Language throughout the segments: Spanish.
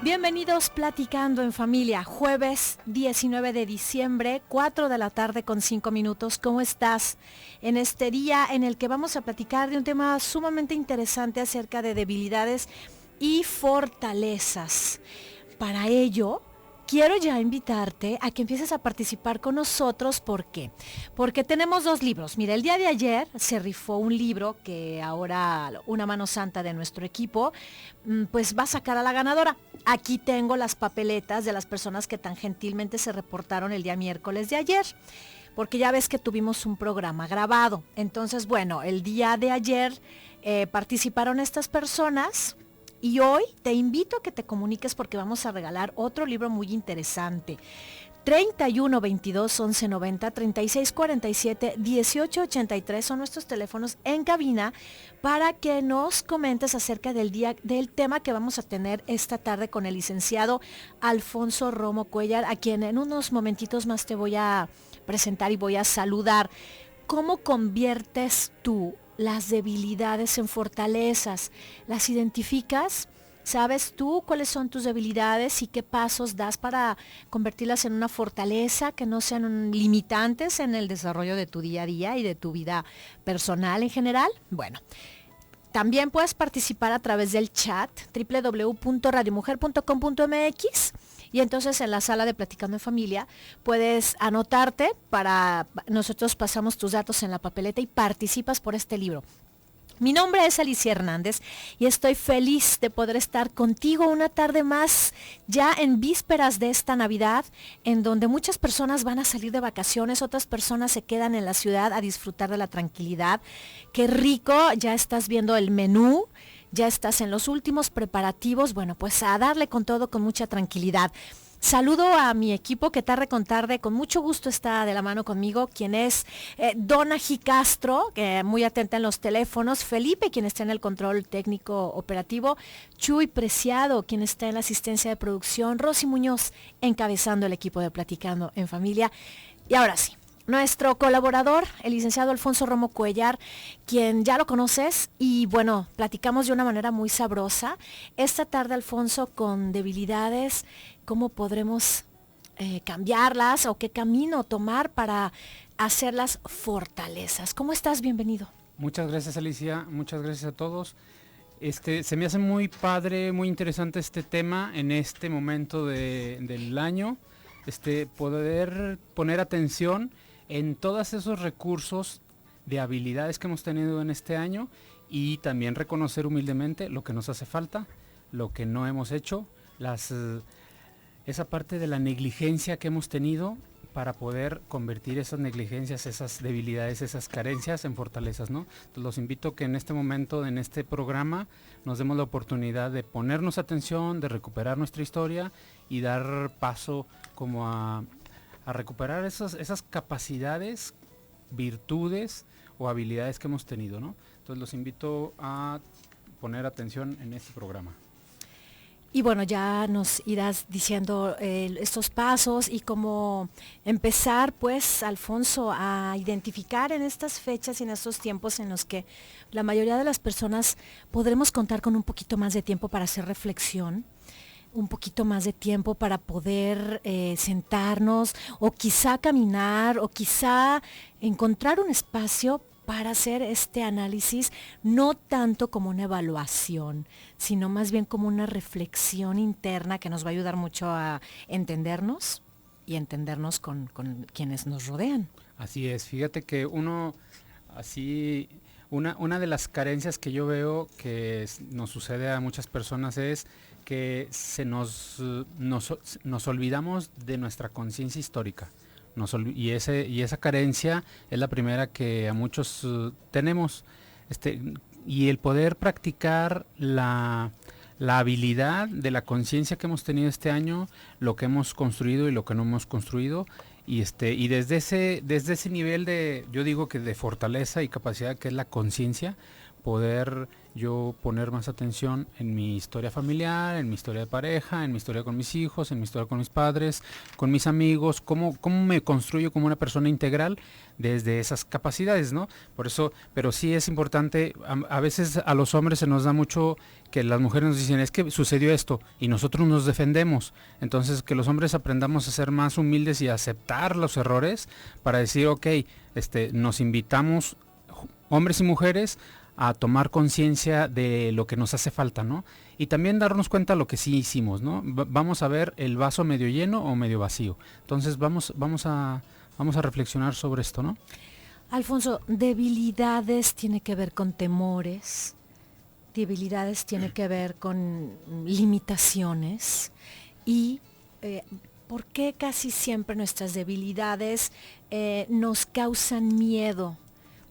Bienvenidos Platicando en Familia, jueves 19 de diciembre, 4 de la tarde con 5 minutos. ¿Cómo estás? En este día en el que vamos a platicar de un tema sumamente interesante acerca de debilidades y fortalezas. Para ello, quiero ya invitarte a que empieces a participar con nosotros. ¿Por qué? Porque tenemos dos libros. Mira, el día de ayer se rifó un libro que ahora una mano santa de nuestro equipo pues va a sacar a la ganadora. Aquí tengo las papeletas de las personas que tan gentilmente se reportaron el día miércoles de ayer, porque ya ves que tuvimos un programa grabado. Entonces, bueno, el día de ayer participaron estas personas. Y hoy te invito a que te comuniques porque vamos a regalar otro libro muy interesante. 31 22 11 90 36 47 18 83 son nuestros teléfonos en cabina para que nos comentes acerca del tema que vamos a tener esta tarde con el licenciado Alfonso Romo Cuéllar, a quien en unos momentitos más te voy a presentar y voy a saludar. ¿Cómo conviertes tú las debilidades en fortalezas? ¿Las identificas? ¿Sabes tú cuáles son tus debilidades y qué pasos das para convertirlas en una fortaleza, que no sean limitantes en el desarrollo de tu día a día y de tu vida personal en general? Bueno, también puedes participar a través del chat www.radiomujer.com.mx. Y entonces en la sala de Platicando en Familia puedes anotarte nosotros pasamos tus datos en la papeleta y participas por este libro. Mi nombre es Alicia Hernández y estoy feliz de poder estar contigo una tarde más, ya en vísperas de esta Navidad, en donde muchas personas van a salir de vacaciones, otras personas se quedan en la ciudad a disfrutar de la tranquilidad. Qué rico, ya estás viendo el menú. Ya estás en los últimos preparativos, bueno, pues a darle con todo, con mucha tranquilidad. Saludo a mi equipo que tarde con tarde, con mucho gusto está de la mano conmigo, quien es Donna G. Castro, muy atenta en los teléfonos, Felipe, quien está en el control técnico operativo, Chuy Preciado, quien está en la asistencia de producción, Rosy Muñoz, encabezando el equipo de Platicando en Familia. Y ahora sí, nuestro colaborador, el licenciado Alfonso Romo Cuéllar, quien ya lo conoces y bueno, platicamos de una manera muy sabrosa. Esta tarde, Alfonso, con debilidades, ¿cómo podremos cambiarlas o qué camino tomar para hacerlas fortalezas? ¿Cómo estás? Bienvenido. Muchas gracias, Alicia, muchas gracias a todos. Se me hace muy padre, muy interesante este tema en este momento del año, poder poner atención en todos esos recursos de habilidades que hemos tenido en este año y también reconocer humildemente lo que nos hace falta, lo que no hemos hecho, esa parte de la negligencia que hemos tenido para poder convertir esas negligencias, esas debilidades, esas carencias en fortalezas, ¿no? Entonces los invito que en este momento, en este programa, nos demos la oportunidad de ponernos atención, de recuperar nuestra historia y dar paso como a recuperar esas capacidades, virtudes o habilidades que hemos tenido, ¿no? Entonces los invito a poner atención en este programa. Y bueno, ya nos irás diciendo estos pasos y cómo empezar, pues, Alfonso, a identificar en estas fechas y en estos tiempos en los que la mayoría de las personas podremos contar con un poquito más de tiempo para hacer reflexión, un poquito más de tiempo para poder sentarnos o quizá caminar o quizá encontrar un espacio para hacer este análisis, no tanto como una evaluación, sino más bien como una reflexión interna que nos va a ayudar mucho a entendernos y entendernos con quienes nos rodean. Así es, fíjate que una de las carencias que yo veo que nos sucede a muchas personas es que nos olvidamos de nuestra conciencia histórica. Y esa carencia es la primera que a muchos tenemos, y el poder practicar la habilidad de la conciencia que hemos tenido este año, lo que hemos construido y lo que no hemos construido, y desde ese nivel yo digo que de fortaleza y capacidad que es la conciencia, poder yo poner más atención en mi historia familiar, en mi historia de pareja, en mi historia con mis hijos, en mi historia con mis padres, con mis amigos, cómo me construyo como una persona integral desde esas capacidades, ¿no? Por eso, pero sí es importante, a veces a los hombres se nos da mucho que las mujeres nos dicen, es que sucedió esto, y nosotros nos defendemos. Entonces, que los hombres aprendamos a ser más humildes y a aceptar los errores para decir, ok, nos invitamos, hombres y mujeres, a tomar conciencia de lo que nos hace falta, ¿no? Y también darnos cuenta de lo que sí hicimos, ¿no? Vamos a ver el vaso medio lleno o medio vacío. Entonces vamos a reflexionar sobre esto, ¿no? Alfonso, debilidades tiene que ver con temores, debilidades tiene que ver con limitaciones y ¿por qué casi siempre nuestras debilidades nos causan miedo?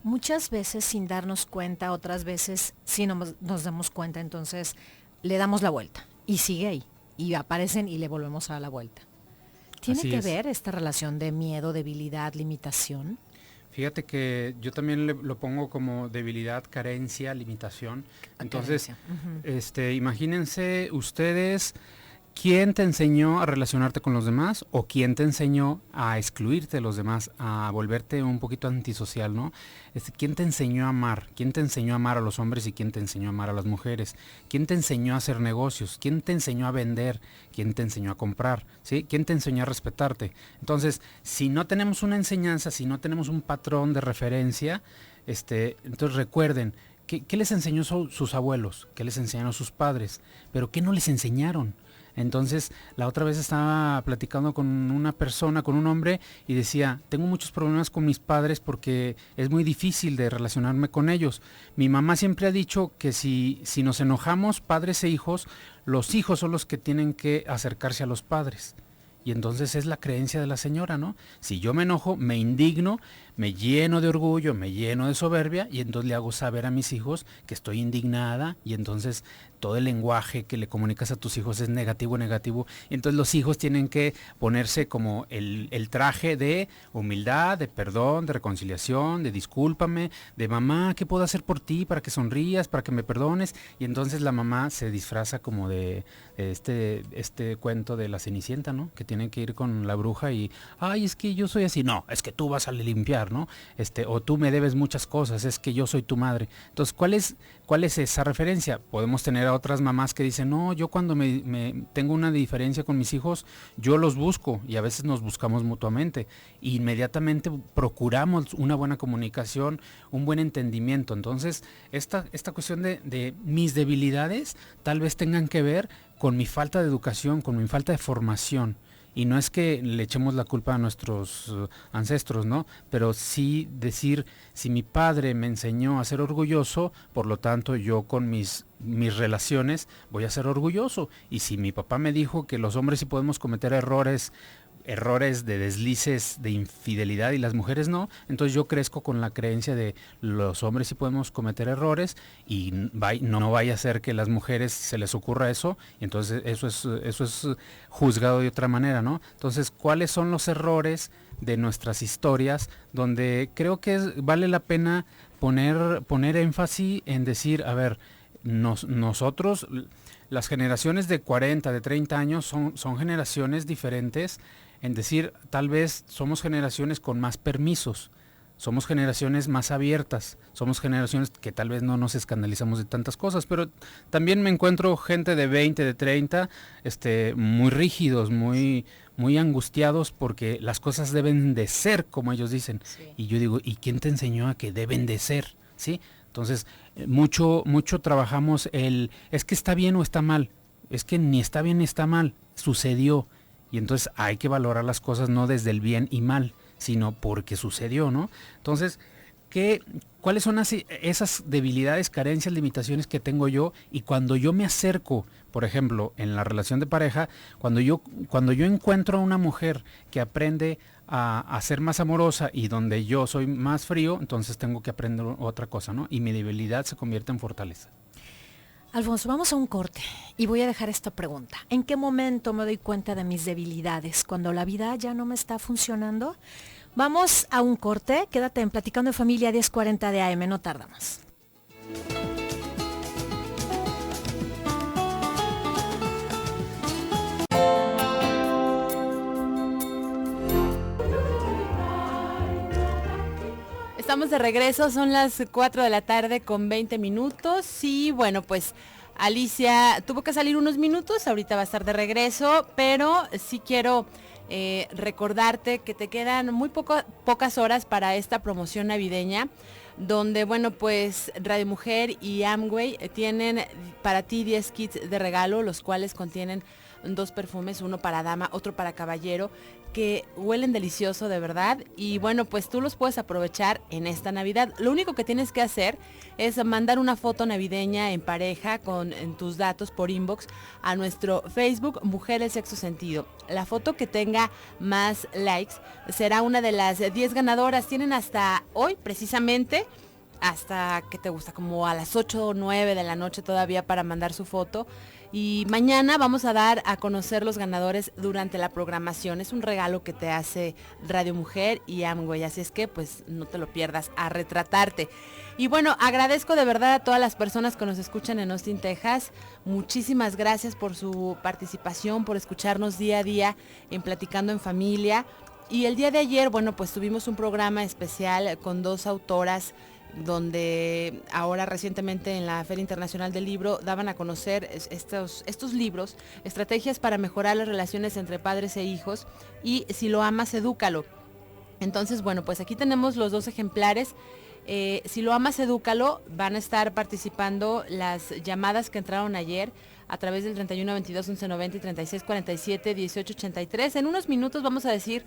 Muchas veces sin darnos cuenta, otras veces sí nos damos cuenta, entonces le damos la vuelta y sigue ahí y aparecen y le volvemos a dar la vuelta. ¿Tiene que ver esta relación de miedo, debilidad, limitación? Fíjate que yo también lo pongo como debilidad, carencia, limitación. Entonces, imagínense ustedes, ¿quién te enseñó a relacionarte con los demás o quién te enseñó a excluirte de los demás, a volverte un poquito antisocial, ¿no? ¿Quién te enseñó a amar? ¿Quién te enseñó a amar a los hombres y quién te enseñó a amar a las mujeres? ¿Quién te enseñó a hacer negocios? ¿Quién te enseñó a vender? ¿Quién te enseñó a comprar? ¿Sí? ¿Quién te enseñó a respetarte? Entonces, si no tenemos una enseñanza, si no tenemos un patrón de referencia, entonces recuerden, ¿qué les enseñó sus abuelos? ¿Qué les enseñaron sus padres? ¿Pero qué no les enseñaron? Entonces, la otra vez estaba platicando con una persona, con un hombre, y decía, tengo muchos problemas con mis padres porque es muy difícil de relacionarme con ellos. Mi mamá siempre ha dicho que si nos enojamos, padres e hijos, los hijos son los que tienen que acercarse a los padres. Y entonces es la creencia de la señora, ¿no? Si yo me enojo, me indigno, me lleno de orgullo, me lleno de soberbia y entonces le hago saber a mis hijos que estoy indignada y entonces todo el lenguaje que le comunicas a tus hijos es negativo. Y entonces los hijos tienen que ponerse como el traje de humildad, de perdón, de reconciliación, de discúlpame, de mamá, ¿qué puedo hacer por ti para que sonrías, para que me perdones? Y entonces la mamá se disfraza como de este cuento de la Cenicienta, ¿no? Que tienen que ir con la bruja y, ay, es que yo soy así. No, es que tú vas a limpiar, ¿no? O tú me debes muchas cosas, es que yo soy tu madre. Entonces, ¿cuál es esa referencia? Podemos tener a otras mamás que dicen, no, yo cuando me tengo una diferencia con mis hijos, yo los busco y a veces nos buscamos mutuamente. E inmediatamente procuramos una buena comunicación, un buen entendimiento. Entonces, esta cuestión de mis debilidades tal vez tengan que ver con mi falta de educación, con mi falta de formación. Y no es que le echemos la culpa a nuestros ancestros, ¿no? Pero sí decir, si mi padre me enseñó a ser orgulloso, por lo tanto yo con mis relaciones voy a ser orgulloso. Y si mi papá me dijo que los hombres sí podemos cometer errores de deslices, de infidelidad y las mujeres no, entonces yo crezco con la creencia de los hombres sí podemos cometer errores y no vaya a ser que las mujeres se les ocurra eso, y entonces eso es juzgado de otra manera, ¿no? Entonces, ¿cuáles son los errores de nuestras historias donde creo que vale la pena poner énfasis en decir, a ver, nosotros, las generaciones de 40, de 30 años son generaciones diferentes, en decir, tal vez somos generaciones con más permisos, somos generaciones más abiertas, somos generaciones que tal vez no nos escandalizamos de tantas cosas, pero también me encuentro gente de 20, de 30, muy rígidos, muy angustiados porque las cosas deben de ser como ellos dicen. Sí. Y yo digo, ¿y quién te enseñó a que deben de ser? ¿Sí? Entonces, mucho trabajamos es que está bien o está mal, es que ni está bien ni está mal, sucedió. Y entonces hay que valorar las cosas no desde el bien y mal, sino porque sucedió, ¿no? Entonces, ¿cuáles son esas debilidades, carencias, limitaciones que tengo yo? Y cuando yo me acerco, por ejemplo, en la relación de pareja, cuando yo encuentro a una mujer que aprende a ser más amorosa y donde yo soy más frío, entonces tengo que aprender otra cosa, ¿no? Y mi debilidad se convierte en fortaleza. Alfonso, vamos a un corte y voy a dejar esta pregunta. ¿En qué momento me doy cuenta de mis debilidades? ¿Cuando la vida ya no me está funcionando? Vamos a un corte. Quédate en Platicando en Familia 1040 de AM, no tarda más. Estamos de regreso, son las 4 de la tarde con 20 minutos y bueno, pues Alicia tuvo que salir unos minutos, ahorita va a estar de regreso, pero sí quiero recordarte que te quedan muy pocas horas para esta promoción navideña, donde bueno, pues Radio Mujer y Amway tienen para ti 10 kits de regalo, los cuales contienen 2 perfumes, uno para dama, otro para caballero, que huelen delicioso de verdad, y bueno, pues tú los puedes aprovechar en esta Navidad. Lo único que tienes que hacer es mandar una foto navideña en pareja en tus datos por inbox a nuestro Facebook Mujeres Sexo Sentido. La foto que tenga más likes será una de las 10 ganadoras. Tienen hasta hoy precisamente, hasta que te gusta, como a las 8 o 9 de la noche todavía para mandar su foto. Y mañana vamos a dar a conocer los ganadores durante la programación. Es un regalo que te hace Radio Mujer y Amway, así es que pues no te lo pierdas, a retratarte. Y bueno, agradezco de verdad a todas las personas que nos escuchan en Austin, Texas. Muchísimas gracias por su participación, por escucharnos día a día en Platicando en Familia. Y el día de ayer, bueno, pues tuvimos un programa especial con 2 autoras, donde ahora recientemente en la Feria Internacional del Libro daban a conocer estos libros, Estrategias para mejorar las relaciones entre padres e hijos y Si lo amas, edúcalo. Entonces, bueno, pues aquí tenemos los 2 ejemplares. Si lo amas, edúcalo. Van a estar participando las llamadas que entraron ayer a través del 31 22 11 90 y 36 47 18 83. En unos minutos vamos a decir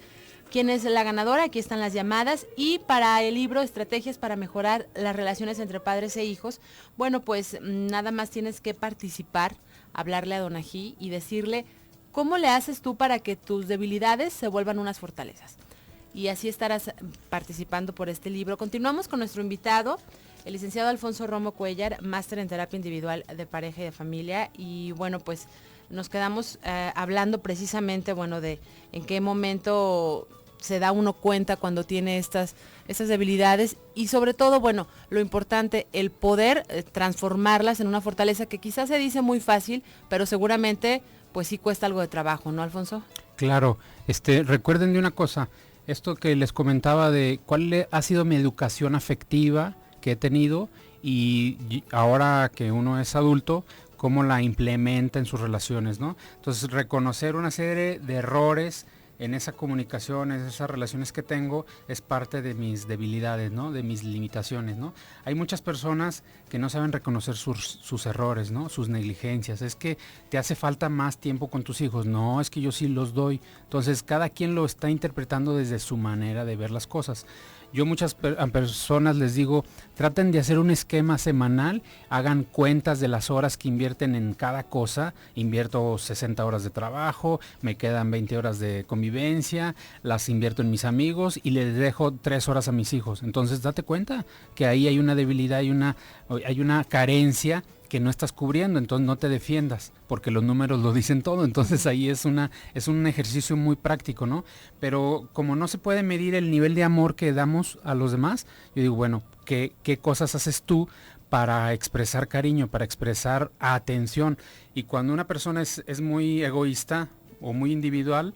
quién es la ganadora. Aquí están las llamadas. Y para el libro Estrategias para mejorar las relaciones entre padres e hijos, bueno, pues nada más tienes que participar, hablarle a Donají y decirle cómo le haces tú para que tus debilidades se vuelvan unas fortalezas. Y así estarás participando por este libro. Continuamos con nuestro invitado, el licenciado Alfonso Romo Cuellar, máster en terapia individual de pareja y de familia. Y bueno, pues nos quedamos hablando precisamente, bueno, de en qué momento se da uno cuenta cuando tiene estas debilidades y sobre todo, bueno, lo importante, el poder transformarlas en una fortaleza que quizás se dice muy fácil, pero seguramente pues sí cuesta algo de trabajo, ¿no, Alfonso? Claro, recuerden de una cosa, esto que les comentaba de cuál ha sido mi educación afectiva que he tenido y ahora que uno es adulto, cómo la implementa en sus relaciones, ¿no? Entonces, reconocer una serie de errores en esa comunicación, en esas relaciones que tengo, es parte de mis debilidades, ¿no? De mis limitaciones, ¿no? Hay muchas personas que no saben reconocer sus errores, ¿no? Sus negligencias. Es que te hace falta más tiempo con tus hijos. No, es que yo sí los doy. Entonces, cada quien lo está interpretando desde su manera de ver las cosas. Yo muchas personas les digo, traten de hacer un esquema semanal, hagan cuentas de las horas que invierten en cada cosa. Invierto 60 horas de trabajo, me quedan 20 horas de convivencia, las invierto en mis amigos y les dejo 3 horas a mis hijos. Entonces date cuenta que ahí hay una debilidad, hay una carencia que no estás cubriendo, entonces no te defiendas, porque los números lo dicen todo. Entonces ahí es un ejercicio muy práctico, ¿no? Pero como no se puede medir el nivel de amor que damos a los demás, yo digo, bueno, ¿qué cosas haces tú para expresar cariño, para expresar atención? Y cuando una persona es muy egoísta o muy individual,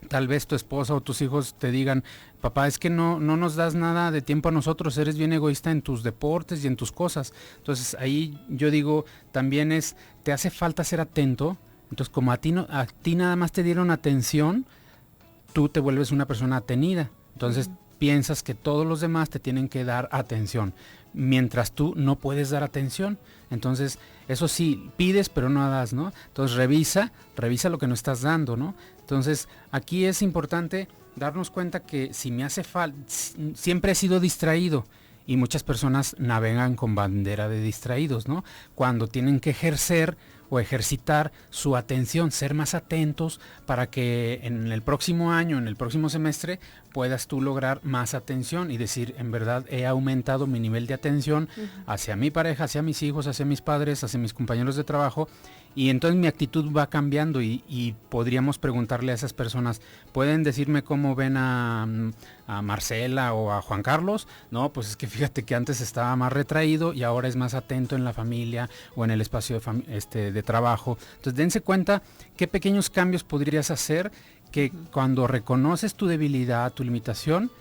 tal vez tu esposa o tus hijos te digan, papá, es que no nos das nada de tiempo a nosotros, eres bien egoísta en tus deportes y en tus cosas. Entonces ahí yo digo, también te hace falta ser atento. Entonces como a ti nada más te dieron atención, tú te vuelves una persona atenida. Entonces piensas que todos los demás te tienen que dar atención, mientras tú no puedes dar atención. Entonces, eso sí, pides pero no das, ¿no? Entonces revisa lo que no estás dando, ¿no? Entonces, aquí es importante darnos cuenta que si me hace falta, siempre he sido distraído y muchas personas navegan con bandera de distraídos, ¿no? Cuando tienen que ejercer o ejercitar su atención, ser más atentos para que en el próximo año, en el próximo semestre, puedas tú lograr más atención y decir, en verdad he aumentado mi nivel de atención hacia mi pareja, hacia mis hijos, hacia mis padres, hacia mis compañeros de trabajo, y entonces mi actitud va cambiando y podríamos preguntarle a esas personas, ¿pueden decirme cómo ven a Marcela o a Juan Carlos? No, pues es que fíjate que antes estaba más retraído y ahora es más atento en la familia o en el espacio de trabajo. Entonces dense cuenta qué pequeños cambios podrías hacer que cuando reconoces tu debilidad, tu limitación,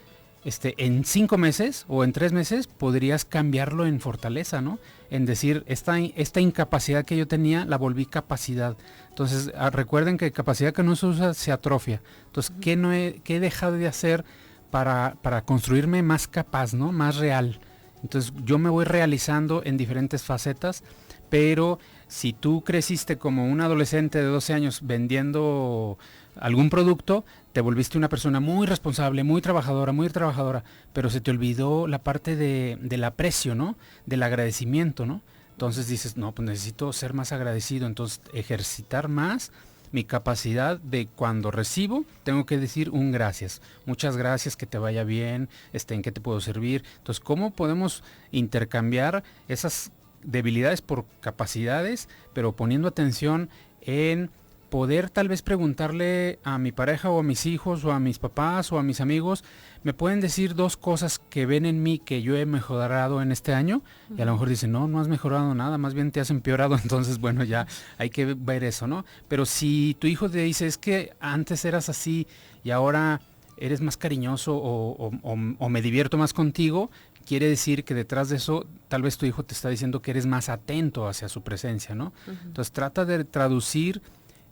en 5 meses o en 3 meses podrías cambiarlo en fortaleza, ¿no? En decir, esta incapacidad que yo tenía la volví capacidad. Entonces, recuerden que capacidad que no se usa se atrofia. Entonces, ¿qué he dejado de hacer para construirme más capaz, ¿no? Más real? Entonces, yo me voy realizando en diferentes facetas, pero si tú creciste como un adolescente de 12 años vendiendo algún producto, te volviste una persona muy responsable, muy trabajadora, pero se te olvidó la parte del aprecio, ¿no? Del agradecimiento, ¿no? Entonces dices, no, pues necesito ser más agradecido, entonces ejercitar más mi capacidad de cuando recibo, tengo que decir un gracias. Muchas gracias, que te vaya bien, ¿en qué te puedo servir? Entonces, ¿cómo podemos intercambiar esas debilidades por capacidades, pero poniendo atención en poder tal vez preguntarle a mi pareja o a mis hijos o a mis papás o a mis amigos, me pueden decir 2 cosas que ven en mí que yo he mejorado en este año? Y a lo mejor dicen, no has mejorado nada, más bien te has empeorado. Entonces, bueno, ya hay que ver eso, ¿no? Pero si tu hijo te dice, es que antes eras así y ahora eres más cariñoso o me divierto más contigo, quiere decir que detrás de eso tal vez tu hijo te está diciendo que eres más atento hacia su presencia, ¿no? Entonces trata de traducir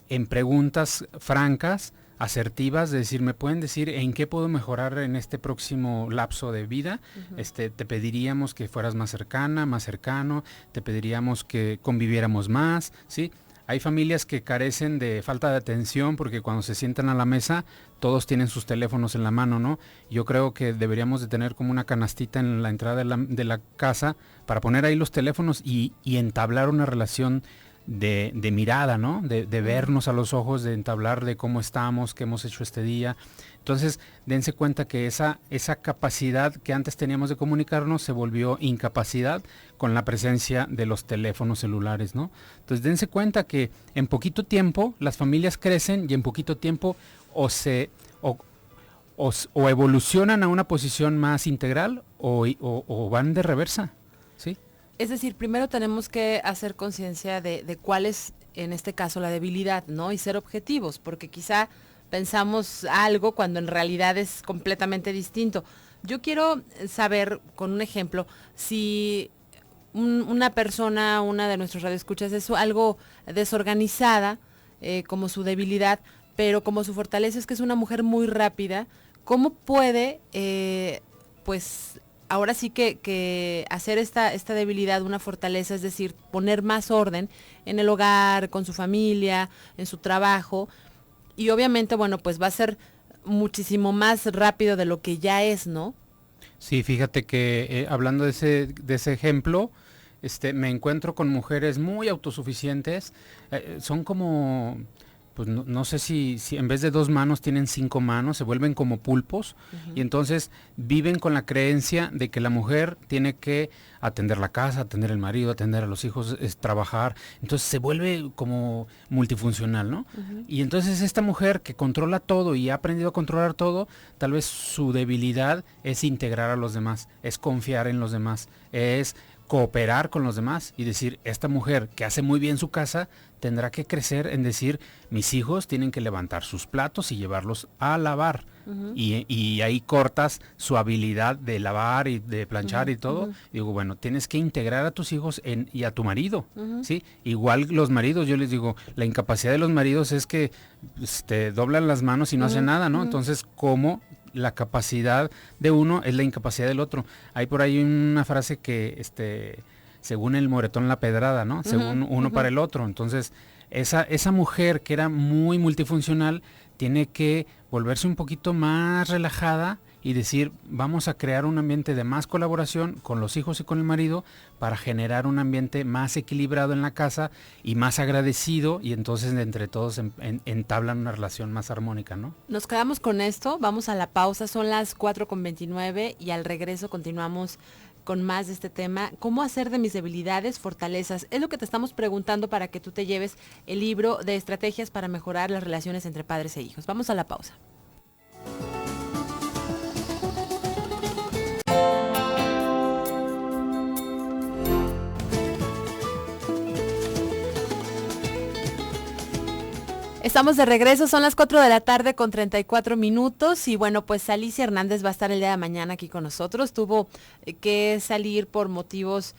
en preguntas francas, asertivas, de decir, ¿me pueden decir en qué puedo mejorar en este próximo lapso de vida? Te pediríamos que fueras más cercana, más cercano, te pediríamos que conviviéramos más, ¿sí? Hay familias que carecen de falta de atención porque cuando se sientan a la mesa todos tienen sus teléfonos en la mano, ¿no? Yo creo que deberíamos de tener como una canastita en la entrada de la casa para poner ahí los teléfonos y entablar una relación de mirada, ¿no? De vernos a los ojos, de entablar de cómo estamos, qué hemos hecho este día. Entonces, dense cuenta que esa capacidad que antes teníamos de comunicarnos se volvió incapacidad con la presencia de los teléfonos celulares, ¿no? Entonces, dense cuenta que en poquito tiempo las familias crecen y en poquito tiempo o evolucionan a una posición más integral o van de reversa, ¿sí? Es decir, primero tenemos que hacer conciencia de cuál es, en este caso, la debilidad, ¿no? Y ser objetivos, porque quizá pensamos algo cuando en realidad es completamente distinto. Yo quiero saber, con un ejemplo, si una persona, una de nuestros radioescuchas, es algo desorganizada, como su debilidad, pero como su fortaleza es que es una mujer muy rápida, ¿cómo puede, pues, ahora sí que hacer esta debilidad una fortaleza, es decir, poner más orden en el hogar, con su familia, en su trabajo? Y obviamente, bueno, pues va a ser muchísimo más rápido de lo que ya es, ¿no? Sí, fíjate que hablando de ese ejemplo, me encuentro con mujeres muy autosuficientes, son como, pues no sé si en vez de 2 manos tienen 5 manos, se vuelven como pulpos, y entonces viven con la creencia de que la mujer tiene que atender la casa, atender el marido, atender a los hijos, trabajar, entonces se vuelve como multifuncional, ¿no? Y entonces esta mujer que controla todo y ha aprendido a controlar todo, tal vez su debilidad es integrar a los demás, es confiar en los demás, es cooperar con los demás y decir, esta mujer que hace muy bien su casa tendrá que crecer en decir, mis hijos tienen que levantar sus platos y llevarlos a lavar. Y ahí cortas su habilidad de lavar y de planchar y todo. Digo, bueno, tienes que integrar a tus hijos y a tu marido, ¿sí? Igual los maridos, yo les digo, la incapacidad de los maridos es que doblan las manos y no hacen nada, ¿no? Entonces, ¿cómo la capacidad de uno es la incapacidad del otro? Hay por ahí una frase que, según el moretón la pedrada, ¿no? Según uno para el otro. Entonces, esa mujer que era muy multifuncional tiene que volverse un poquito más relajada y decir, vamos a crear un ambiente de más colaboración con los hijos y con el marido para generar un ambiente más equilibrado en la casa y más agradecido, y entonces entre todos entablan una relación más armónica, ¿no? Nos quedamos con esto, vamos a la pausa, son las 4:29 y al regreso continuamos con más de este tema, cómo hacer de mis debilidades fortalezas. Es lo que te estamos preguntando para que tú te lleves el libro de estrategias para mejorar las relaciones entre padres e hijos. Vamos a la pausa. Estamos de regreso, son las 4 de la tarde con 34 minutos y bueno, pues Alicia Hernández va a estar el día de mañana aquí con nosotros. Tuvo que salir por motivos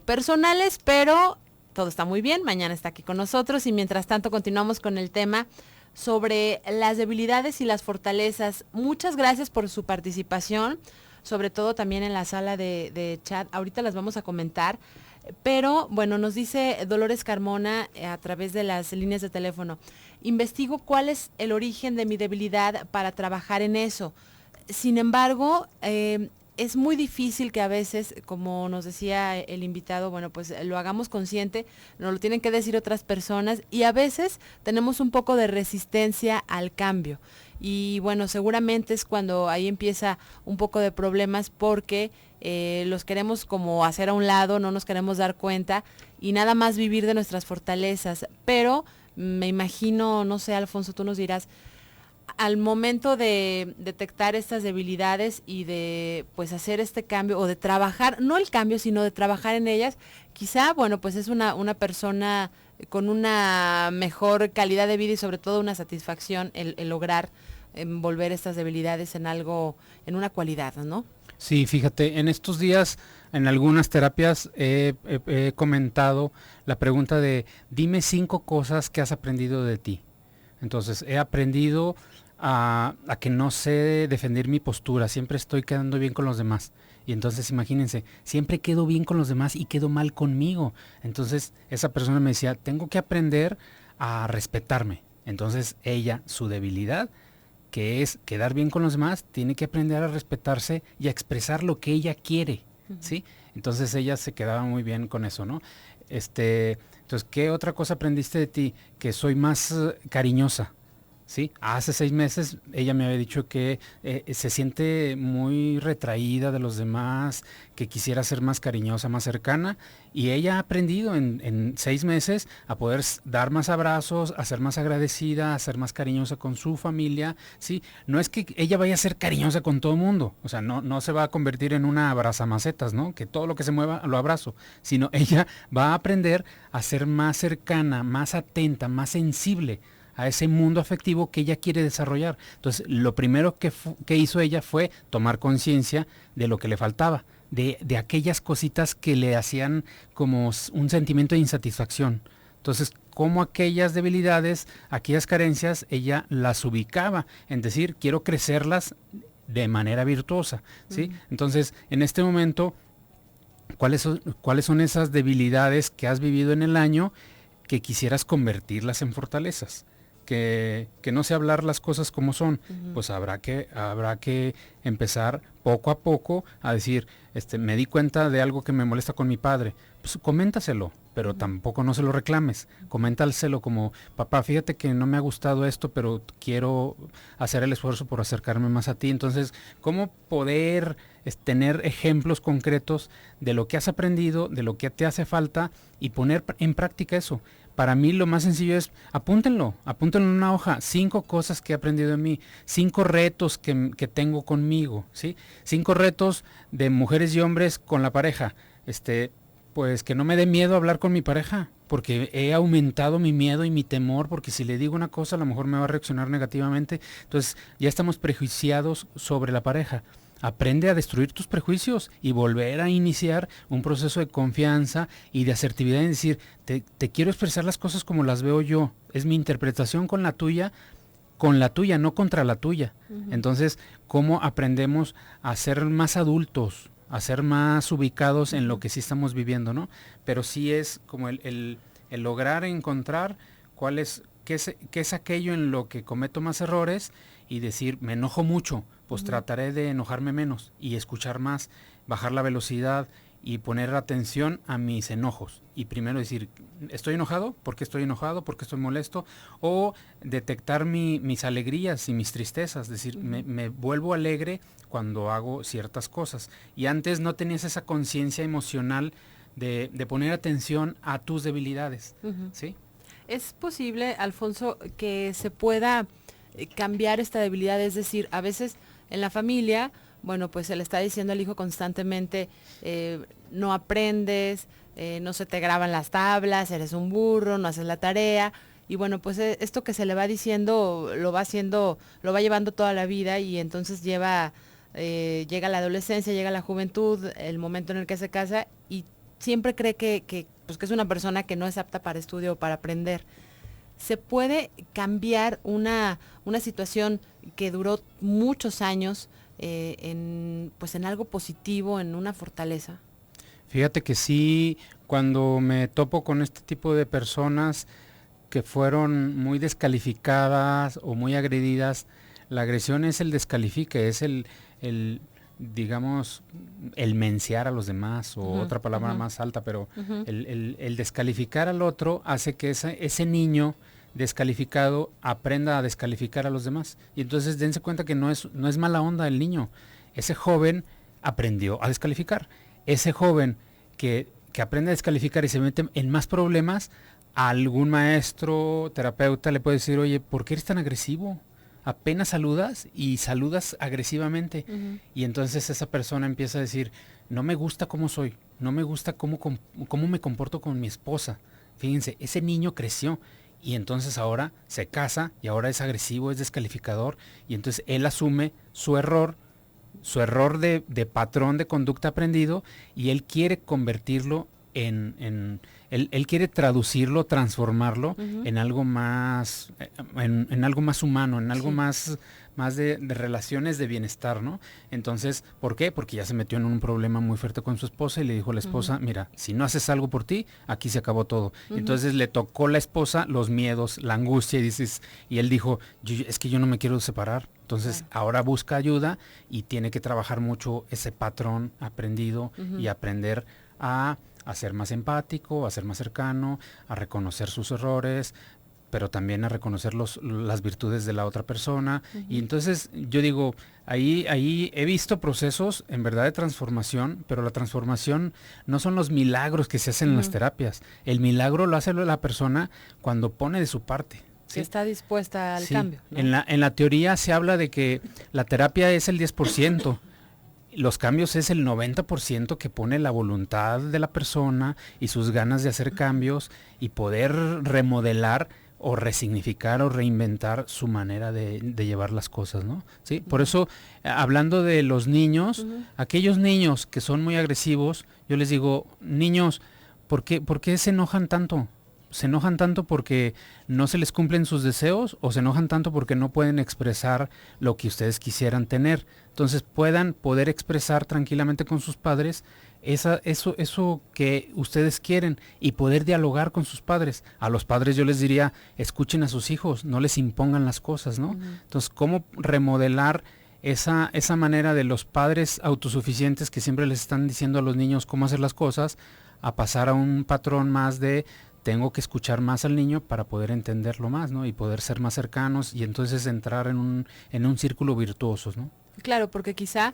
personales, pero todo está muy bien. Mañana está aquí con nosotros y mientras tanto continuamos con el tema sobre las debilidades y las fortalezas. Muchas gracias por su participación, sobre todo también en la sala de chat. Ahorita las vamos a comentar. Pero, bueno, nos dice Dolores Carmona a través de las líneas de teléfono, investigo cuál es el origen de mi debilidad para trabajar en eso. Sin embargo, es muy difícil que a veces, como nos decía el invitado, bueno, pues lo hagamos consciente, nos lo tienen que decir otras personas y a veces tenemos un poco de resistencia al cambio. Y bueno, seguramente es cuando ahí empieza un poco de problemas porque los queremos como hacer a un lado, no nos queremos dar cuenta y nada más vivir de nuestras fortalezas. Pero me imagino, no sé, Alfonso, tú nos dirás, al momento de detectar estas debilidades y de pues hacer este cambio o de trabajar, no el cambio, sino de trabajar en ellas, quizá, bueno, pues es una persona con una mejor calidad de vida y sobre todo una satisfacción el lograr envolver estas debilidades en algo, en una cualidad, ¿no? Sí, fíjate, en estos días en algunas terapias he comentado la pregunta de dime 5 cosas que has aprendido de ti. Entonces, he aprendido a que no sé defender mi postura, siempre estoy quedando bien con los demás. Y entonces imagínense, siempre quedo bien con los demás y quedo mal conmigo. Entonces esa persona me decía, tengo que aprender a respetarme. Entonces ella, su debilidad, que es quedar bien con los demás, tiene que aprender a respetarse y a expresar lo que ella quiere, ¿sí? Entonces ella se quedaba muy bien con eso, ¿no? Entonces, ¿qué otra cosa aprendiste de ti? Que soy más cariñosa, ¿sí? Hace 6 meses ella me había dicho que se siente muy retraída de los demás, que quisiera ser más cariñosa, más cercana, y ella ha aprendido en 6 meses a poder dar más abrazos, a ser más agradecida, a ser más cariñosa con su familia, ¿sí? No es que ella vaya a ser cariñosa con todo el mundo, o sea, no se va a convertir en una abrazamacetas, ¿no? Que todo lo que se mueva lo abrazo, sino ella va a aprender a ser más cercana, más atenta, más sensible a ese mundo afectivo que ella quiere desarrollar. Entonces, lo primero que hizo ella fue tomar conciencia de lo que le faltaba, de aquellas cositas que le hacían como un sentimiento de insatisfacción. Entonces, como aquellas debilidades, aquellas carencias, ella las ubicaba en decir, quiero crecerlas de manera virtuosa, ¿sí? Entonces, en este momento, ¿cuáles son esas debilidades que has vivido en el año que quisieras convertirlas en fortalezas? Que no sé hablar las cosas como son, pues habrá que empezar poco a poco a decir, me di cuenta de algo que me molesta con mi padre, pues coméntaselo, pero tampoco no se lo reclames, coméntaselo como, papá, fíjate que no me ha gustado esto, pero quiero hacer el esfuerzo por acercarme más a ti. Entonces, ¿cómo poder tener ejemplos concretos de lo que has aprendido, de lo que te hace falta y poner en práctica eso? Para mí lo más sencillo es apúntenlo en una hoja, 5 cosas que he aprendido de mí, 5 retos que tengo conmigo, ¿sí? 5 retos de mujeres y hombres con la pareja, pues que no me dé miedo hablar con mi pareja, porque he aumentado mi miedo y mi temor, porque si le digo una cosa a lo mejor me va a reaccionar negativamente, entonces ya estamos prejuiciados sobre la pareja. Aprende a destruir tus prejuicios y volver a iniciar un proceso de confianza y de asertividad en decir, te quiero expresar las cosas como las veo yo. Es mi interpretación con la tuya, no contra la tuya. Entonces, ¿cómo aprendemos a ser más adultos, a ser más ubicados en lo que sí estamos viviendo, ¿no? Pero sí es como el lograr encontrar qué es aquello en lo que cometo más errores y decir, me enojo mucho, pues trataré de enojarme menos y escuchar más, bajar la velocidad y poner atención a mis enojos. Y primero decir, ¿estoy enojado? ¿Por qué estoy enojado? ¿Por qué estoy molesto? O detectar mis alegrías y mis tristezas, es decir, me vuelvo alegre cuando hago ciertas cosas. Y antes no tenías esa conciencia emocional de poner atención a tus debilidades, ¿sí? ¿Es posible, Alfonso, que se pueda cambiar esta debilidad? Es decir, a veces en la familia, bueno, pues se le está diciendo al hijo constantemente, no aprendes, no se te graban las tablas, eres un burro, no haces la tarea, y bueno, pues esto que se le va diciendo lo va haciendo, lo va llevando toda la vida y entonces llega la adolescencia, llega la juventud, el momento en el que se casa y siempre cree que es una persona que no es apta para estudio o para aprender. ¿Se puede cambiar una situación que duró muchos años en algo positivo, en una fortaleza? Fíjate que sí, cuando me topo con este tipo de personas que fueron muy descalificadas o muy agredidas, la agresión es el descalifique, es el digamos, el menciar a los demás, o otra palabra más alta, pero el descalificar al otro hace que ese niño descalificado aprenda a descalificar a los demás. Y entonces dense cuenta que no es mala onda el niño. Ese joven aprendió a descalificar. Ese joven que aprende a descalificar y se mete en más problemas, a algún maestro, terapeuta le puede decir, oye, ¿por qué eres tan agresivo? Apenas saludas y saludas agresivamente. Y entonces esa persona empieza a decir, no me gusta cómo soy, no me gusta cómo me comporto con mi esposa. Fíjense, ese niño creció y entonces ahora se casa y ahora es agresivo, es descalificador, y entonces él asume su error de patrón de conducta aprendido, y él quiere convertirlo él quiere traducirlo, transformarlo en algo más, en algo más humano, en algo más de relaciones de bienestar, ¿no? Entonces, ¿por qué? Porque ya se metió en un problema muy fuerte con su esposa y le dijo a la esposa, mira, si no haces algo por ti, aquí se acabó todo. Entonces le tocó a la esposa los miedos, la angustia, y él dijo, es que yo no me quiero separar. Entonces ahora busca ayuda y tiene que trabajar mucho ese patrón aprendido y aprender a ser más empático, a ser más cercano, a reconocer sus errores, pero también a reconocer las virtudes de la otra persona. Y entonces yo digo, ahí he visto procesos en verdad de transformación, pero la transformación no son los milagros que se hacen en las terapias. El milagro lo hace la persona cuando pone de su parte. ¿Sí? Que está dispuesta al cambio, ¿no? En la teoría se habla de que la terapia es el 10%. Los cambios es el 90% que pone la voluntad de la persona y sus ganas de hacer cambios y poder remodelar o resignificar o reinventar su manera de llevar las cosas, ¿no? ¿Sí? Por eso, hablando de los niños, aquellos niños que son muy agresivos, yo les digo, niños, ¿por qué se enojan tanto? ¿Se enojan tanto porque no se les cumplen sus deseos o se enojan tanto porque no pueden expresar lo que ustedes quisieran tener? Entonces puedan poder expresar tranquilamente con sus padres eso que ustedes quieren y poder dialogar con sus padres. A los padres yo les diría, escuchen a sus hijos, no les impongan las cosas, ¿no? Entonces, ¿cómo remodelar esa manera de los padres autosuficientes que siempre les están diciendo a los niños cómo hacer las cosas, a pasar a un patrón más de tengo que escuchar más al niño para poder entenderlo más, ¿no? Y poder ser más cercanos y entonces entrar en un círculo virtuoso, ¿no? Claro, porque quizá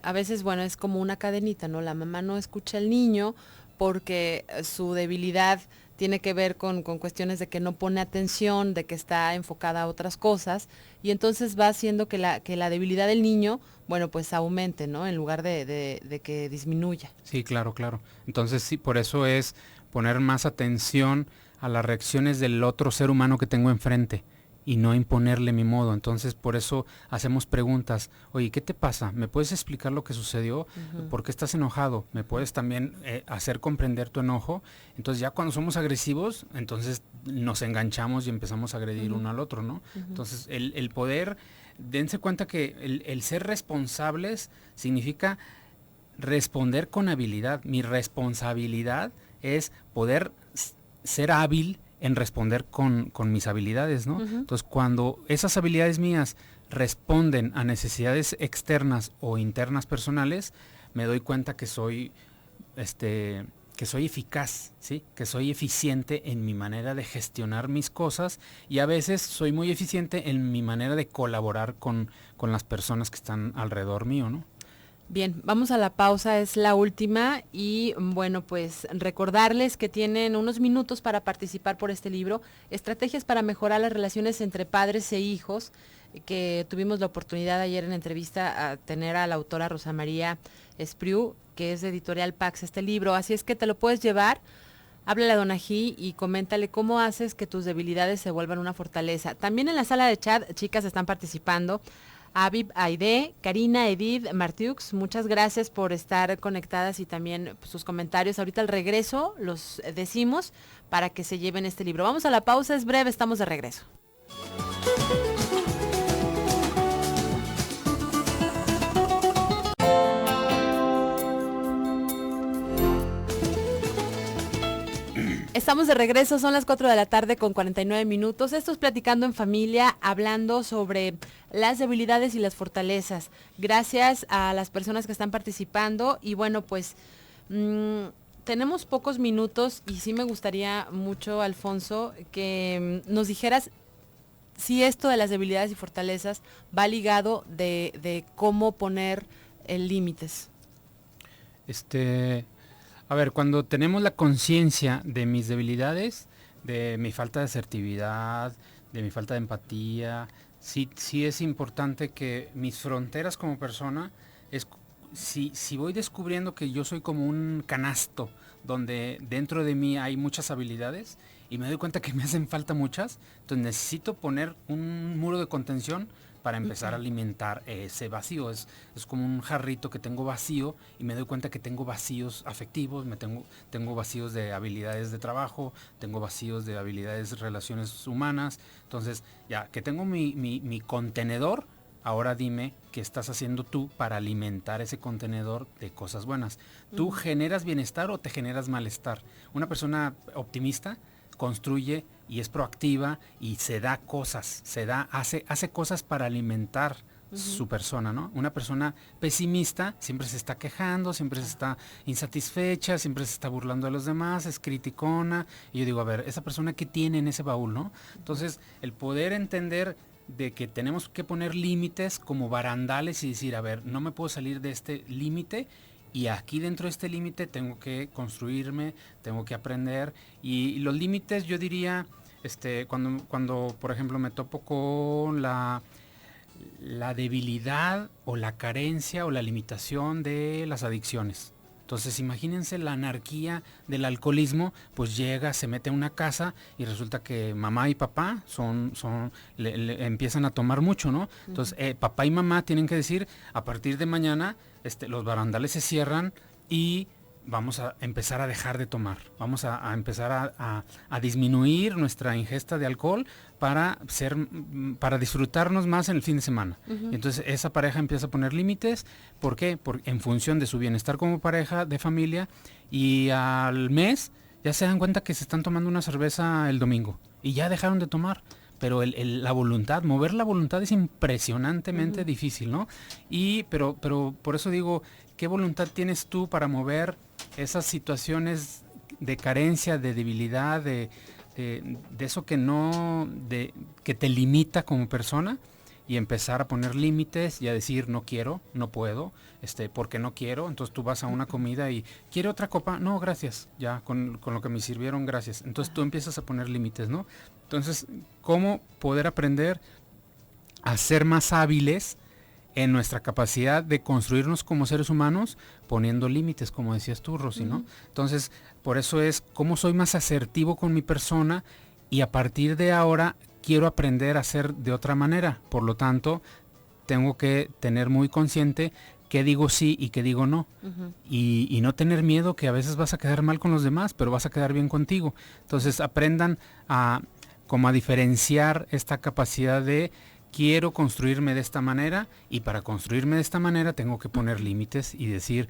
a veces, bueno, es como una cadenita, ¿no? La mamá no escucha al niño porque su debilidad tiene que ver con cuestiones de que no pone atención, de que está enfocada a otras cosas, y entonces va haciendo que la debilidad del niño, bueno, pues aumente, ¿no? En lugar de que disminuya. Sí, claro. Entonces sí, por eso es poner más atención a las reacciones del otro ser humano que tengo enfrente y no imponerle mi modo. Entonces por eso hacemos preguntas, oye, ¿qué te pasa? ¿Me puedes explicar lo que sucedió? ¿Por qué estás enojado? ¿Me puedes también hacer comprender tu enojo? Entonces ya cuando somos agresivos, entonces nos enganchamos y empezamos a agredir uno al otro, ¿no? Entonces el poder, dense cuenta que el ser responsables significa responder con habilidad. Mi responsabilidad es poder ser hábil en responder con mis habilidades, ¿no? Entonces, cuando esas habilidades mías responden a necesidades externas o internas personales, me doy cuenta que soy eficaz, ¿sí? Que soy eficiente en mi manera de gestionar mis cosas, y a veces soy muy eficiente en mi manera de colaborar con las personas que están alrededor mío, ¿no? Bien, vamos a la pausa, es la última, y bueno, pues recordarles que tienen unos minutos para participar por este libro, Estrategias para mejorar las relaciones entre padres e hijos, que tuvimos la oportunidad ayer en entrevista a tener a la autora Rosa María Espriu, que es de Editorial Pax este libro, así es que te lo puedes llevar háblale a Donají y coméntale cómo haces que tus debilidades se vuelvan una fortaleza. También en la sala de chat, chicas están participando. Aviv, Aide, Karina, Edith, Martiux, muchas gracias por estar conectadas y también pues, sus comentarios. Ahorita al regreso los decimos para que se lleven este libro. Vamos a la pausa, es breve, estamos de regreso. Estamos de regreso, son las 4 de la tarde con 49 minutos. Esto es Platicando en Familia, hablando sobre las debilidades y las fortalezas. Gracias a las personas que están participando y bueno, pues tenemos pocos minutos y sí me gustaría mucho, Alfonso, que nos dijeras si esto de las debilidades y fortalezas va ligado de cómo poner límites. A ver, cuando tenemos la conciencia de mis debilidades, de mi falta de asertividad, de mi falta de empatía, sí es importante que mis fronteras como persona, si voy descubriendo que yo soy como un canasto, donde dentro de mí hay muchas habilidades, y me doy cuenta que me hacen falta muchas, entonces necesito poner un muro de contención para empezar a alimentar ese vacío. Es como un jarrito que tengo vacío y me doy cuenta que tengo vacíos afectivos, tengo vacíos de habilidades de trabajo, tengo vacíos de habilidades de relaciones humanas. Entonces, ya que tengo mi contenedor, ahora dime qué estás haciendo tú para alimentar ese contenedor de cosas buenas. ¿Tú generas bienestar o te generas malestar? Una persona optimista construye y es proactiva y se da cosas, hace cosas para alimentar su persona, ¿no? Una persona pesimista siempre se está quejando, siempre se está insatisfecha, siempre se está burlando de los demás, es criticona. Y yo digo, a ver, esa persona ¿qué tiene en ese baúl, no? Entonces, el poder entender de que tenemos que poner límites como barandales y decir, a ver, no me puedo salir de este límite. Y aquí dentro de este límite tengo que construirme, tengo que aprender. Y los límites, yo diría, cuando por ejemplo me topo con la debilidad o la carencia o la limitación de las adicciones. Entonces imagínense la anarquía del alcoholismo, pues llega, se mete a una casa y resulta que mamá y papá le empiezan a tomar mucho, ¿no? Entonces papá y mamá tienen que decir, a partir de mañana los barandales se cierran y vamos a empezar a dejar de tomar, vamos a empezar a disminuir nuestra ingesta de alcohol para disfrutarnos más en el fin de semana. Entonces esa pareja empieza a poner límites. ¿Por qué? En función de su bienestar como pareja de familia, y al mes ya se dan cuenta que se están tomando una cerveza el domingo y ya dejaron de tomar. Pero la voluntad, mover la voluntad es impresionantemente difícil, ¿no? Pero por eso digo, ¿qué voluntad tienes tú para mover esas situaciones de carencia, de debilidad, de eso que te limita como persona, y empezar a poner límites y a decir no quiero, no puedo, porque no quiero? Entonces tú vas a una comida y ¿quiere otra copa? No, gracias, ya con lo que me sirvieron, gracias. Entonces tú empiezas a poner límites, ¿no? Entonces, ¿cómo poder aprender a ser más hábiles en nuestra capacidad de construirnos como seres humanos, poniendo límites, como decías tú, Rosy, ¿no? Entonces, por eso es cómo soy más asertivo con mi persona, y a partir de ahora quiero aprender a ser de otra manera. Por lo tanto, tengo que tener muy consciente qué digo sí y qué digo no. Y no tener miedo que a veces vas a quedar mal con los demás, pero vas a quedar bien contigo. Entonces, aprendan a diferenciar esta capacidad de quiero construirme de esta manera, y para construirme de esta manera tengo que poner límites y decir,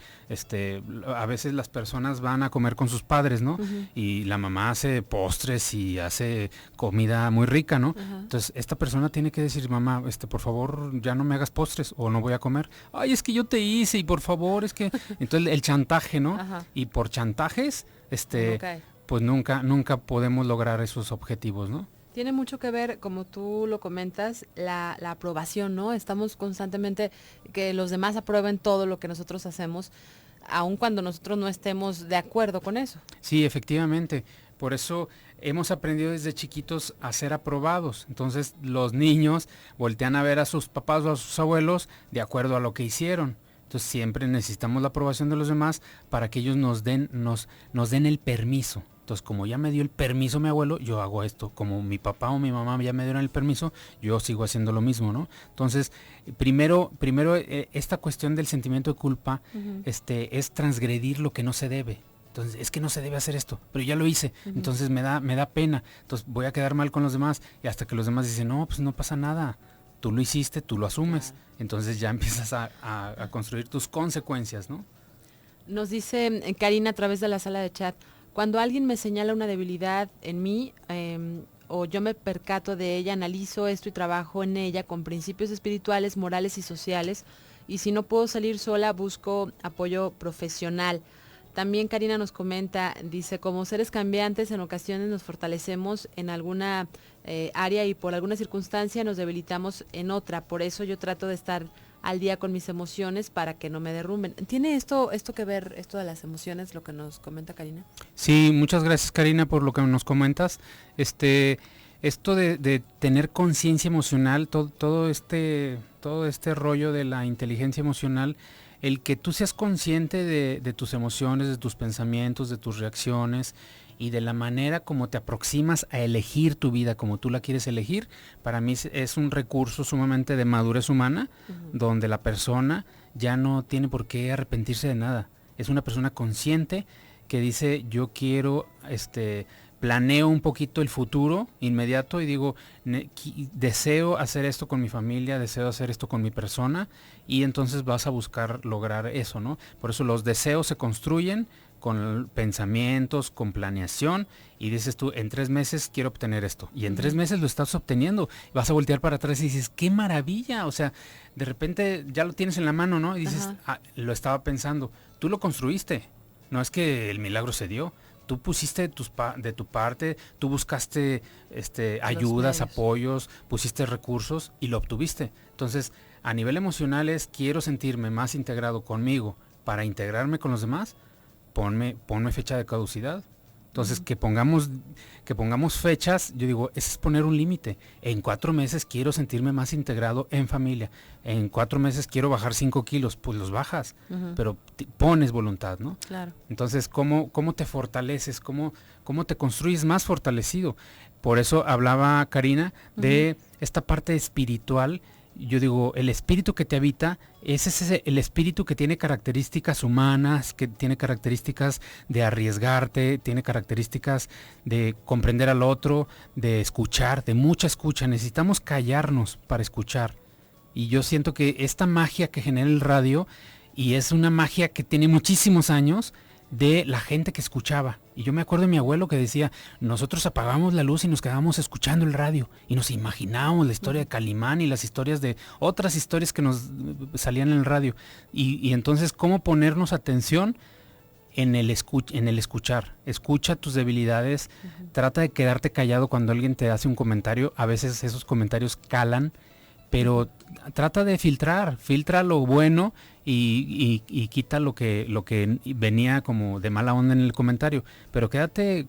a veces las personas van a comer con sus padres, ¿no? Y la mamá hace postres y hace comida muy rica, ¿no? Entonces esta persona tiene que decir, mamá, por favor, ya no me hagas postres o no voy a comer. Ay, es que yo te hice y por favor, es que... Entonces el chantaje, ¿no? Y por chantajes, pues nunca podemos lograr esos objetivos, ¿no? Tiene mucho que ver, como tú lo comentas, la aprobación, ¿no? Estamos constantemente que los demás aprueben todo lo que nosotros hacemos, aun cuando nosotros no estemos de acuerdo con eso. Sí, efectivamente. Por eso hemos aprendido desde chiquitos a ser aprobados. Entonces los niños voltean a ver a sus papás o a sus abuelos de acuerdo a lo que hicieron. Entonces siempre necesitamos la aprobación de los demás para que ellos nos den el permiso Entonces, como ya me dio el permiso mi abuelo, yo hago esto. Como mi papá o mi mamá ya me dieron el permiso, yo sigo haciendo lo mismo, ¿no? Entonces, primero esta cuestión del sentimiento de culpa, es transgredir lo que no se debe. Entonces, es que no se debe hacer esto, pero ya lo hice, entonces me da pena, entonces voy a quedar mal con los demás, y hasta que los demás dicen, no, pues no pasa nada, tú lo hiciste, tú lo asumes, entonces ya empiezas a construir tus consecuencias, ¿no? Nos dice Karina a través de la sala de chat, cuando alguien me señala una debilidad en mí, o yo me percato de ella, analizo esto y trabajo en ella con principios espirituales, morales y sociales, y si no puedo salir sola, busco apoyo profesional. También Karina nos comenta, dice, como seres cambiantes en ocasiones nos fortalecemos en alguna área y por alguna circunstancia nos debilitamos en otra. Por eso yo trato de estar al día con mis emociones para que no me derrumben. ¿Tiene esto que ver, esto de las emociones, lo que nos comenta Karina? Sí, muchas gracias Karina por lo que nos comentas. Esto de tener conciencia emocional, todo este rollo de la inteligencia emocional, el que tú seas consciente de tus emociones, de tus pensamientos, de tus reacciones y de la manera como te aproximas a elegir tu vida como tú la quieres elegir, para mí es un recurso sumamente de madurez humana, donde la persona ya no tiene por qué arrepentirse de nada. Es una persona consciente que dice, yo quiero, planeo un poquito el futuro inmediato y digo, deseo hacer esto con mi familia, deseo hacer esto con mi persona, y entonces vas a buscar lograr eso, ¿no? Por eso los deseos se construyen con pensamientos, con planeación, y dices tú, en 3 meses quiero obtener esto, y en 3 meses lo estás obteniendo, vas a voltear para atrás y dices, ¡qué maravilla! O sea, de repente ya lo tienes en la mano, ¿no? Y dices, lo estaba pensando, tú lo construiste, no es que el milagro se dio. Tú pusiste de tu parte, tú buscaste ayudas, apoyos, pusiste recursos y lo obtuviste. Entonces, a nivel emocional quiero sentirme más integrado conmigo para integrarme con los demás, ponme fecha de caducidad. Entonces, que pongamos fechas, yo digo, ese es poner un límite. En 4 meses quiero sentirme más integrado en familia. En 4 meses quiero bajar 5 kilos, pues los bajas, pero pones voluntad, ¿no? Claro. Entonces, ¿cómo te fortaleces? ¿Cómo te construyes más fortalecido? Por eso hablaba Karina de esta parte espiritual. Yo digo, el espíritu que te habita es el espíritu que tiene características humanas, que tiene características de arriesgarte, tiene características de comprender al otro, de escuchar, de mucha escucha. Necesitamos callarnos para escuchar. Y yo siento que esta magia que genera el radio, y es una magia que tiene muchísimos años, de la gente que escuchaba. Y yo me acuerdo de mi abuelo que decía, nosotros apagábamos la luz y nos quedábamos escuchando el radio y nos imaginábamos la historia de Calimán y las historias de otras historias que nos salían en el radio. Y entonces, ¿cómo ponernos atención en el escuchar? Escucha tus debilidades, trata de quedarte callado cuando alguien te hace un comentario. A veces esos comentarios calan, pero trata de filtra lo bueno y quita lo que venía como de mala onda en el comentario, pero quédate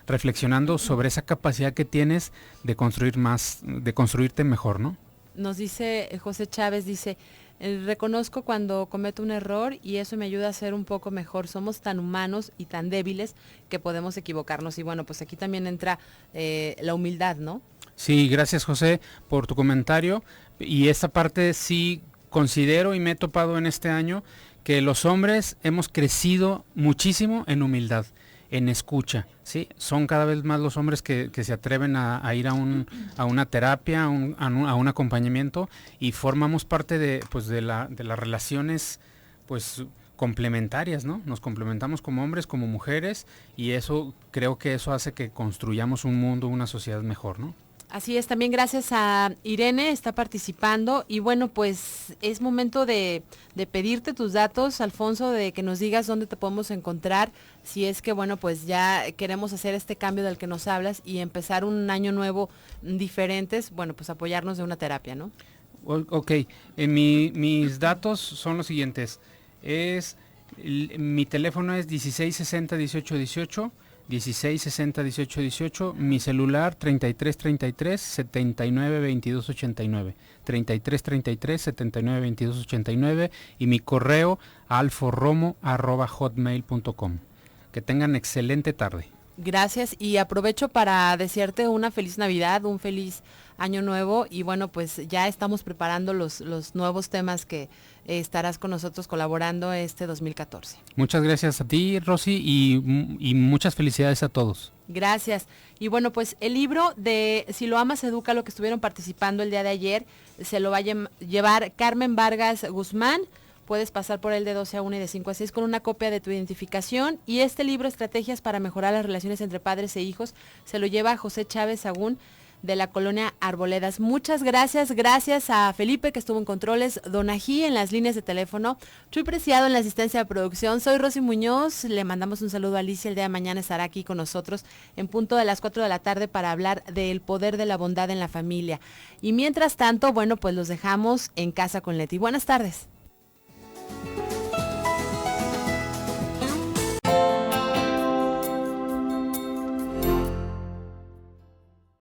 reflexionando sobre esa capacidad que tienes de construir más, de construirte mejor, ¿no? Nos dice José Chávez, dice, reconozco cuando cometo un error y eso me ayuda a ser un poco mejor. Somos tan humanos y tan débiles que podemos equivocarnos. Y bueno, pues aquí también entra la humildad, ¿no? Sí, gracias José por tu comentario. Y esta parte sí considero y me he topado en este año que los hombres hemos crecido muchísimo en humildad, en escucha, ¿sí? Son cada vez más los hombres que se atreven a ir a una terapia, a un acompañamiento, y formamos parte de las relaciones pues complementarias, ¿no? Nos complementamos como hombres, como mujeres, y eso creo que eso hace que construyamos un mundo, una sociedad mejor, ¿no? Así es, también gracias a Irene, está participando, y bueno, pues es momento de pedirte tus datos, Alfonso, de que nos digas dónde te podemos encontrar, si es que, bueno, pues ya queremos hacer este cambio del que nos hablas y empezar un año nuevo diferentes, bueno, pues apoyarnos de una terapia, ¿no? Ok, mis datos son los siguientes, mi teléfono es 1660-1818, 1660-1818, mi celular 3333-792289, 3333-792289, y mi correo alforromo@hotmail.com. Que tengan excelente tarde. Gracias, y aprovecho para desearte una feliz Navidad, un feliz año nuevo, y bueno, pues ya estamos preparando los nuevos temas que estarás con nosotros colaborando este 2014. Muchas gracias a ti, Rosy, y muchas felicidades a todos. Gracias. Y bueno, pues el libro de Si lo amas, educa, lo que estuvieron participando el día de ayer, se lo va a llevar Carmen Vargas Guzmán. Puedes pasar por él de 12 a 1 y de 5 a 6 con una copia de tu identificación. Y este libro, Estrategias para mejorar las relaciones entre padres e hijos, se lo lleva José Chávez Sagún, de la colonia Arboledas. Muchas gracias, gracias a Felipe que estuvo en controles, Don Ají en las líneas de teléfono, Chuy Preciado en la asistencia de producción. Soy Rosy Muñoz, le mandamos un saludo a Alicia, el día de mañana estará aquí con nosotros en punto de las 4 de la tarde para hablar del poder de la bondad en la familia. Y mientras tanto, bueno, pues los dejamos en casa con Leti. Buenas tardes.